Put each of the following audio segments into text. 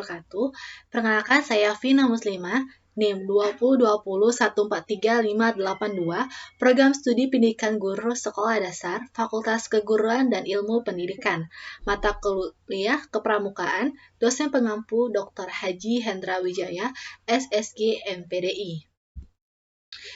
wabarakatuh. Perkenalkan saya Vina Muslimah, NIM 2020143582, Program Studi Pendidikan Guru Sekolah Dasar, Fakultas Keguruan dan Ilmu Pendidikan, Mata Kuliah Kepramukaan, Dosen Pengampu Dr. Haji Hendra Wijaya, SSG MPDI.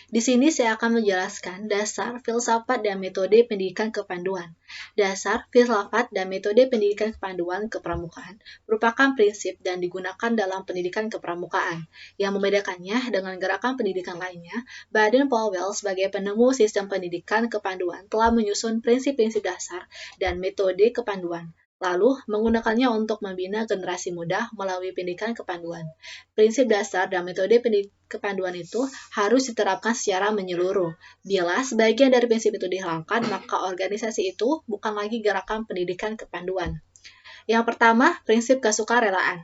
Di sini saya akan menjelaskan dasar, filsafat, dan metode pendidikan kepanduan. Dasar, filsafat, dan metode pendidikan kepanduan kepramukaan merupakan prinsip dan digunakan dalam pendidikan kepramukaan. Yang membedakannya dengan gerakan pendidikan lainnya, Baden-Powell sebagai penemu sistem pendidikan kepanduan telah menyusun prinsip-prinsip dasar dan metode kepanduan, lalu menggunakannya untuk membina generasi muda melalui pendidikan kepanduan. Prinsip dasar dan metode kepanduan itu harus diterapkan secara menyeluruh. Bila sebagian dari prinsip itu dihilangkan, maka organisasi itu bukan lagi gerakan pendidikan kepanduan. Yang pertama, prinsip kesukarelaan.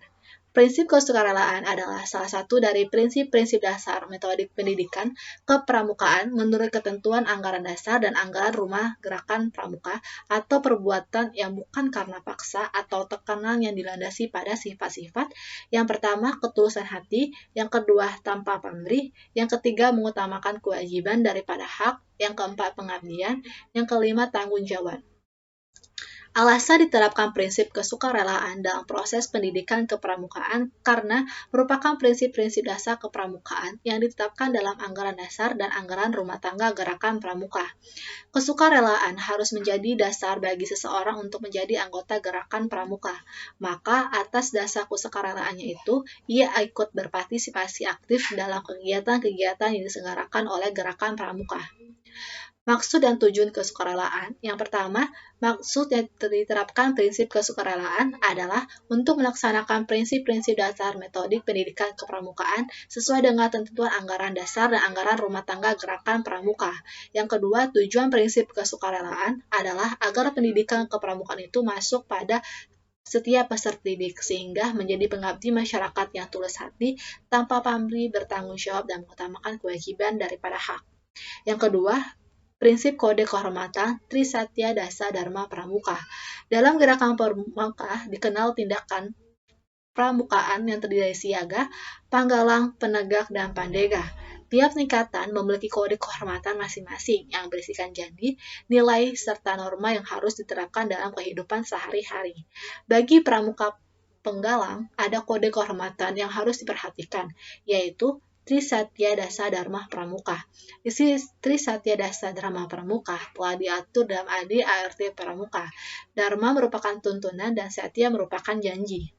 Prinsip kesukarelaan adalah salah satu dari prinsip-prinsip dasar metode pendidikan kepramukaan menurut ketentuan anggaran dasar dan anggaran rumah gerakan pramuka atau perbuatan yang bukan karena paksa atau tekanan yang dilandasi pada sifat-sifat. Yang pertama, ketulusan hati. Yang kedua, tanpa pamrih. Yang ketiga, mengutamakan kewajiban daripada hak. Yang keempat, pengabdian. Yang kelima, tanggung jawab. Alasan diterapkan prinsip kesukarelaan dalam proses pendidikan kepramukaan karena merupakan prinsip-prinsip dasar kepramukaan yang ditetapkan dalam anggaran dasar dan anggaran rumah tangga gerakan pramuka. Kesukarelaan harus menjadi dasar bagi seseorang untuk menjadi anggota gerakan pramuka. Maka atas dasar kesukarelaannya itu, ia ikut berpartisipasi aktif dalam kegiatan-kegiatan yang diselenggarakan oleh gerakan pramuka. Maksud dan tujuan kesukarelaan. Yang pertama, maksud yang diterapkan prinsip kesukarelaan adalah untuk melaksanakan prinsip-prinsip dasar metodik pendidikan kepramukaan sesuai dengan ketentuan anggaran dasar dan anggaran rumah tangga gerakan pramuka. Yang kedua, tujuan prinsip kesukarelaan adalah agar pendidikan kepramukaan itu masuk pada setiap peserta didik sehingga menjadi pengabdi masyarakat yang tulus hati, tanpa pamrih, bertanggung jawab, dan mengutamakan kewajiban daripada hak. Yang kedua, prinsip kode kehormatan Trisatya Dasa Dharma Pramuka. Dalam gerakan pramuka dikenal tindakan pramukaan yang terdiri dari siaga, panggalang, penegak, dan pandega. Tiap tingkatan memiliki kode kehormatan masing-masing yang berisikan janji, nilai, serta norma yang harus diterapkan dalam kehidupan sehari-hari. Bagi pramuka penggalang, ada kode kehormatan yang harus diperhatikan, yaitu Trisatya Dasa Dharma Pramuka. Isi Trisatya Dasa Dharma Pramuka telah diatur dalam AD/ART Pramuka. Dharma merupakan tuntunan dan Satya merupakan janji.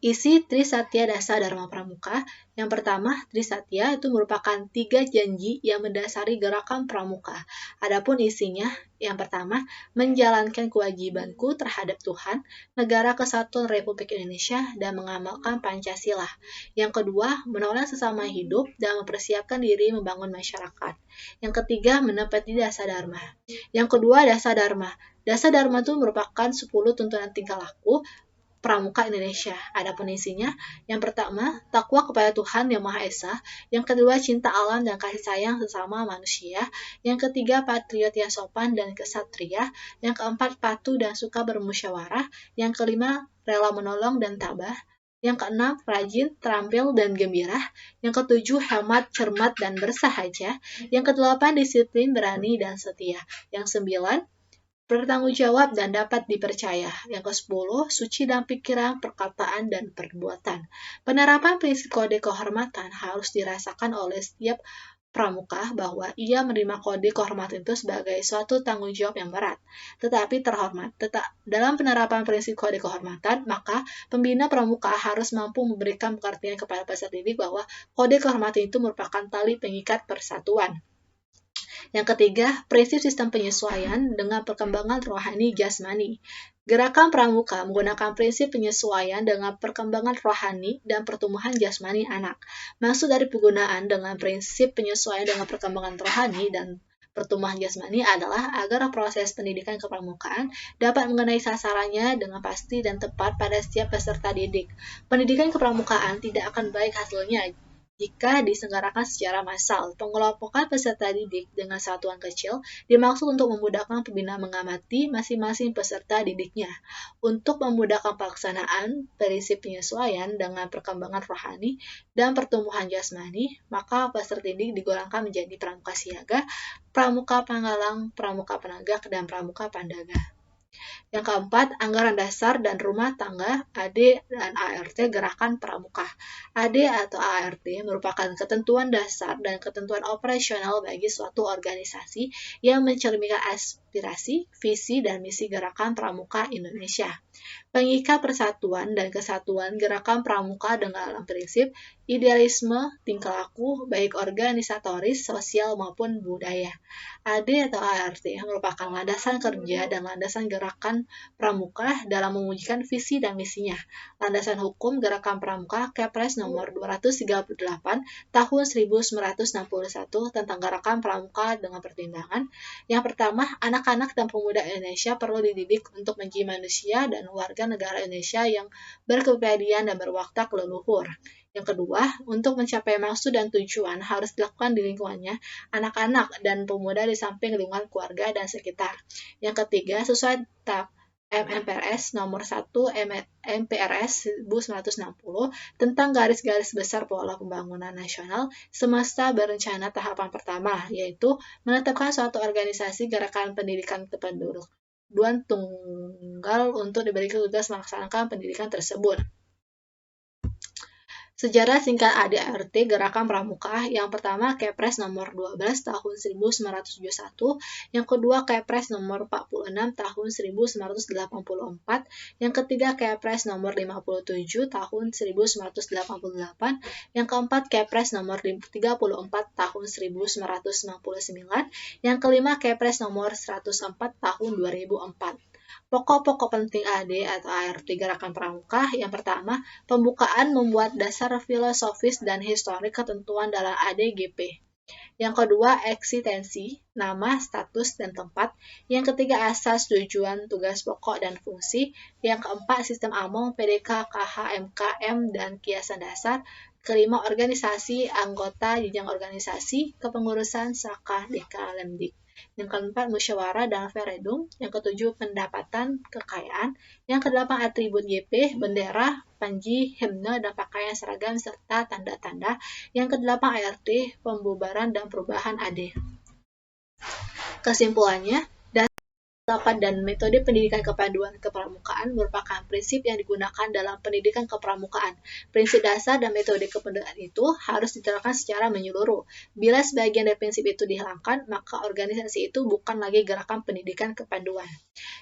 Isi Trisatya Dasa Dharma Pramuka. Yang pertama, Trisatya itu merupakan 3 janji yang mendasari gerakan pramuka. Adapun isinya, yang pertama, menjalankan kewajibanku terhadap Tuhan, Negara Kesatuan Republik Indonesia, dan mengamalkan Pancasila. Yang kedua, menolong sesama hidup dan mempersiapkan diri membangun masyarakat. Yang ketiga, menepati Dasa Dharma. Yang kedua, Dasa Dharma. Dasa Dharma itu merupakan 10 tuntunan tingkah laku pramuka Indonesia. Adapun isinya, yang pertama, takwa kepada Tuhan Yang Maha Esa. Yang kedua, cinta alam dan kasih sayang sesama manusia. Yang ketiga, patriot yang sopan dan kesatria. Yang keempat, patuh dan suka bermusyawarah. Yang kelima, rela menolong dan tabah. Yang keenam, rajin, terampil, dan gembira. Yang ketujuh, hemat, cermat, dan bersahaja. Yang kedelapan, disiplin, berani, dan setia. Yang sembilan, bertanggung jawab dan dapat dipercaya. Yang ke-10, suci dalam pikiran, perkataan, dan perbuatan. Penerapan prinsip kode kehormatan harus dirasakan oleh setiap pramuka bahwa ia menerima kode kehormatan itu sebagai suatu tanggung jawab yang berat, tetapi terhormat. Dalam penerapan prinsip kode kehormatan, maka pembina pramuka harus mampu memberikan pengertian kepada peserta didik bahwa kode kehormatan itu merupakan tali pengikat persatuan. Yang ketiga, prinsip sistem penyesuaian dengan perkembangan rohani jasmani. Gerakan pramuka menggunakan prinsip penyesuaian dengan perkembangan rohani dan pertumbuhan jasmani anak. Maksud dari penggunaan dengan prinsip penyesuaian dengan perkembangan rohani dan pertumbuhan jasmani adalah agar proses pendidikan kepramukaan dapat mengenai sasarannya dengan pasti dan tepat pada setiap peserta didik. Pendidikan kepramukaan tidak akan baik hasilnya jika diselenggarakan secara massal. Pengelompokan peserta didik dengan satuan kecil dimaksud untuk memudahkan pembina mengamati masing-masing peserta didiknya. Untuk memudahkan pelaksanaan prinsip penyesuaian dengan perkembangan rohani dan pertumbuhan jasmani, maka peserta didik digolongkan menjadi pramuka siaga, pramuka panggalang, pramuka penegak, dan pramuka pandaga. Yang keempat, anggaran dasar dan rumah tangga AD dan ART gerakan pramuka. AD atau ART merupakan ketentuan dasar dan ketentuan operasional bagi suatu organisasi yang mencerminkan aspirasi, visi, dan misi gerakan pramuka Indonesia. Pengikat persatuan dan kesatuan gerakan pramuka dengan prinsip idealisme, tingkah laku, baik organisatoris, sosial, maupun budaya. AD atau ART merupakan landasan kerja dan landasan gerakan pramuka dalam mewujudkan visi dan misinya. Landasan hukum gerakan pramuka Kepres nomor 238 tahun 1961 tentang gerakan pramuka dengan pertimbangan. Yang pertama, anak-anak dan pemuda Indonesia perlu dididik untuk menjadi manusia dan warga negara Indonesia yang berkepribadian dan berwatak leluhur. Yang kedua, untuk mencapai maksud dan tujuan harus dilakukan di lingkungannya, anak-anak dan pemuda di samping lingkungan keluarga dan sekitar. Yang ketiga, sesuai tahap MMPRS nomor 1 MPRS 1960 tentang garis-garis besar pola pembangunan nasional semesta berencana tahapan pertama, yaitu menetapkan suatu organisasi gerakan pendidikan kependudukan tunggal untuk diberikan tugas melaksanakan pendidikan tersebut. Sejarah singkat AD/ART Gerakan Pramuka. Yang pertama, Kepres nomor 12 tahun 1971, yang kedua Kepres nomor 46 tahun 1984, yang ketiga Kepres nomor 57 tahun 1988, yang keempat Kepres nomor 34 tahun 1999, yang kelima Kepres nomor 104 tahun 2004. Pokok-pokok penting AD atau ART Gerakan Pramuka. Yang pertama, pembukaan membuat dasar filosofis dan historik ketentuan dalam ADGP. Yang kedua, eksistensi, nama, status, dan tempat. Yang ketiga, asas, tujuan, tugas pokok, dan fungsi. Yang keempat, sistem AMONG, PDK, KH, MKM, dan kiasan dasar. Kelima, organisasi, anggota, jenjang organisasi, kepengurusan, SAKA, DK, Lemdik. Yang keempat, musyawarah dan referendum. Yang ketujuh, pendapatan, kekayaan. Yang kedelapan, atribut GP, bendera, panji, himne, dan pakaian seragam, serta tanda-tanda. Yang kedelapan, ART, pembubaran dan perubahan AD. Kesimpulannya, penerapan dan metode pendidikan kepanduan kepramukaan merupakan prinsip yang digunakan dalam pendidikan kepramukaan. Prinsip dasar dan metode kepanduan itu harus diterapkan secara menyeluruh. Bila sebagian dari prinsip itu dihilangkan, maka organisasi itu bukan lagi gerakan pendidikan kepanduan.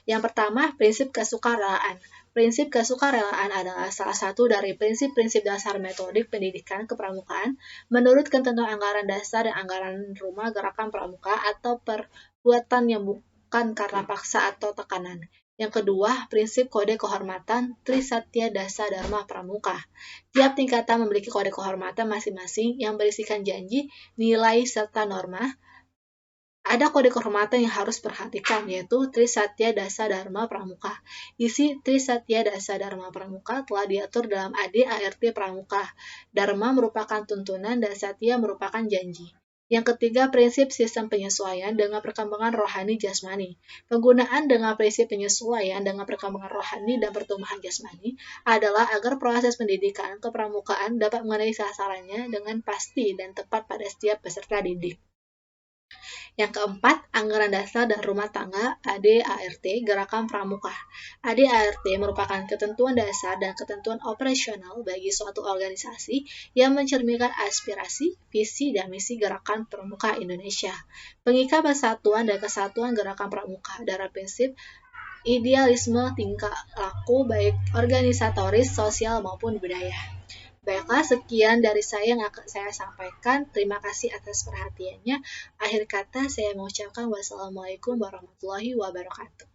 Yang pertama, prinsip kesukarelaan. Prinsip kesukarelaan adalah salah satu dari prinsip-prinsip dasar metodik pendidikan kepramukaan menurut ketentuan anggaran dasar dan anggaran rumah gerakan pramuka atau perbuatan yang bukan karena paksa atau tekanan. Yang kedua, prinsip kode kehormatan Trisatya Dasa Dharma Pramuka. Tiap tingkatan memiliki kode kehormatan masing-masing yang berisikan janji, nilai, serta norma. Ada kode kehormatan yang harus perhatikan, yaitu Trisatya Dasa Dharma Pramuka. Isi Trisatya Dasa Dharma Pramuka telah diatur dalam AD/ART Pramuka. Dharma merupakan tuntunan dan Satya merupakan janji. Yang ketiga, prinsip sistem penyesuaian dengan perkembangan rohani jasmani. Penggunaan dengan prinsip penyesuaian dengan perkembangan rohani dan pertumbuhan jasmani adalah agar proses pendidikan kepramukaan dapat mengenai sasarannya dengan pasti dan tepat pada setiap peserta didik. Yang keempat, anggaran dasar dan rumah tangga AD/ART Gerakan Pramuka. AD/ART merupakan ketentuan dasar dan ketentuan operasional bagi suatu organisasi yang mencerminkan aspirasi, visi, dan misi Gerakan Pramuka Indonesia. Pengikat persatuan dan kesatuan Gerakan Pramuka adalah prinsip idealisme tingkah laku baik organisatoris, sosial, maupun budaya. Baiklah, sekian dari saya yang akan saya sampaikan. Terima kasih atas perhatiannya. Akhir kata, saya mengucapkan wassalamualaikum warahmatullahi wabarakatuh.